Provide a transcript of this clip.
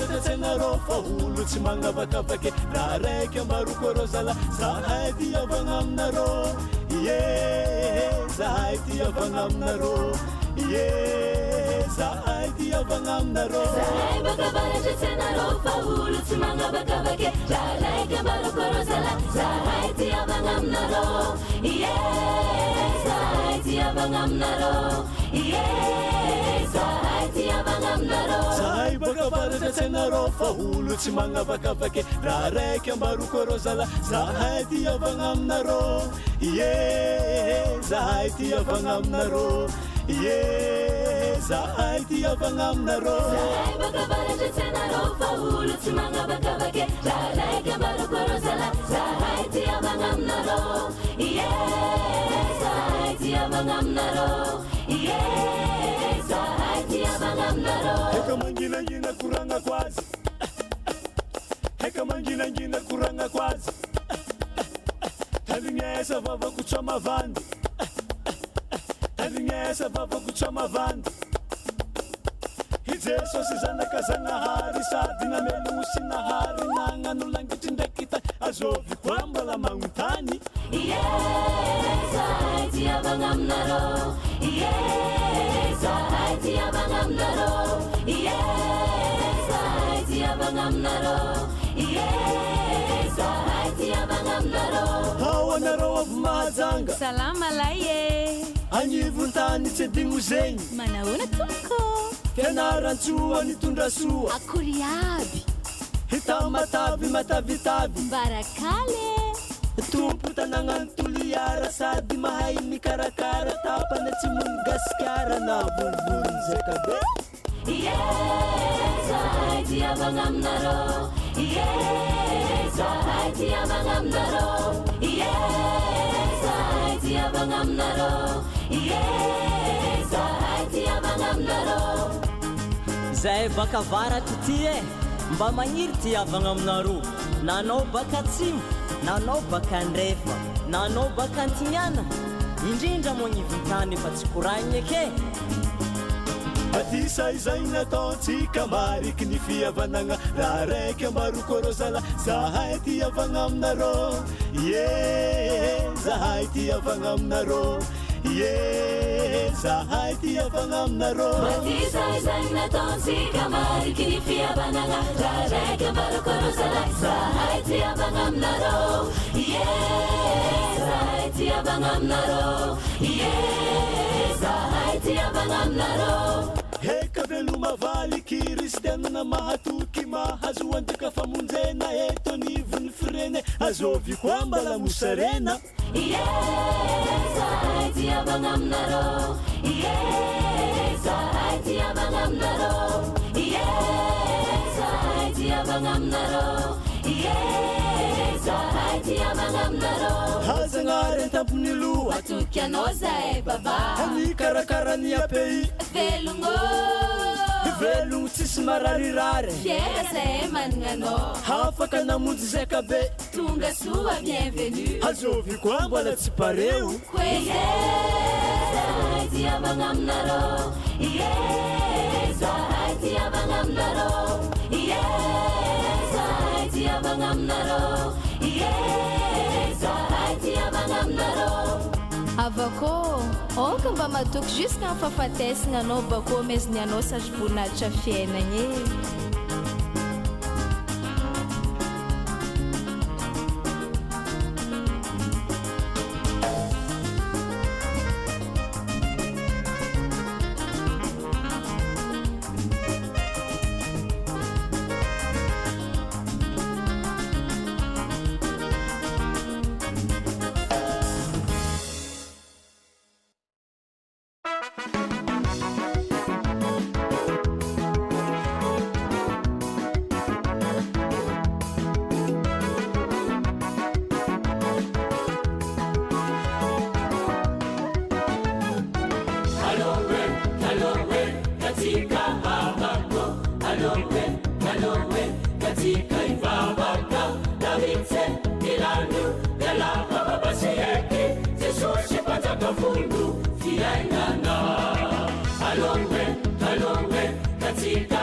Senaro Faulu Chimangavakavake, Rarek Marukorosala, Sahati Avanamnaro, yes, Sahati Avanamnaro, yes, Sahati Avanamnaro. Sahibakavara Senaro Faulu Chimangavakavake, Rarek Marukorosala, Sahati Avanamnaro, yes, Sahati Avanamnaro, yes, Sahati Avanamnaro. Sahibakavara Senaro Faulu Chimangavakavake, Rarek Marukorosala, Sahati Avanamnaro, yes, Sahati Avanamnaro, yes, Sahati Avanamnaro. Sahibakavara Senaro Faulu Chimangavakavake, Rarek Marukorosala, Sahati Avanamnaro, yes, Sahati Avanamnaro, yes, Sahati Avanamnaro. Heka mangina kuranga kwazi, heka mangina kuranga kwazi, talingyesa vava kuchoma vandi, talingyesa vava kuchoma vandi. Hizeso sizana kazana hari sadina melusi na hari nanga nulangiti ndekita azovi kwamba la mauntani. Yes, Sahati Avanamnaro, yes, Sahati Avanamnaro, yes, Sahati Avanamnaro, yes, Sahati Avanamnaro. Hawanaro of Mazanga. Salama laye. Anyivuntani tsedingu zenyi. Manauna tuko. Fianarantsua ni tundrasua. Akuriabi. Hita matavi. Barakale. Tumpu tanangan tuliara sadi mahay mikarakara tapa na tsimungaskara na bulbul zekabe. Yes, Sahati Avanamnaro, yes, Sahati Avanamnaro, yes, Sahati Avanamnaro, yes, Sahati Avanamnaro. Zay baka avaraky ty mba magniry ty avagna aminareo, nanao baka atsimo, nanao baka andrefa, nanao baka antignana, indrindra moa gnivontany efa tsy koragniny ake. Atisa izay nataontsika mariky ny fihavanagna raha raiky amarokorosala zahay ty havagna aminareo, ye zahay ty havagna aminareo, ye zahay ty havagna aminareo. Atisa izay nataontsika mariky ny fihavanagna raha raiky amarokorosala zahay ty havagna aminareo, ye zahay ty havagna aminareo, ye zahay ty havagna aminareo. Heka veloma valy kristianina mahatoky mahazo andika famonjena eto nivony firene azovy koa mbala mosarena. Yes, zahay ty havagna aminareo, yes, zahay ty havagna aminareo, yes, zahay ty havagna aminareo, yes, zahay ty havagna aminareo. Hazagnary an-tampony loha Matoky anao zahay baba, mikarakara ny apei velogno velogno tsisy mararirary, fiera zahay managna anao, hafaka namonjy zakabe tonga soa bienvenue. azovy koa mbola tsy pareo. Yes, zahay ty havagna aminareo, yes, zahay ty havagna aminareo, yes, zahay ty havagna aminareo, yes, zahay ty havagna aminareo. Avako, onka mba matoky jusqu'à ny fahafatesana anao bako meziny anao sady voninahitra fiainagna e. Alongwe, katika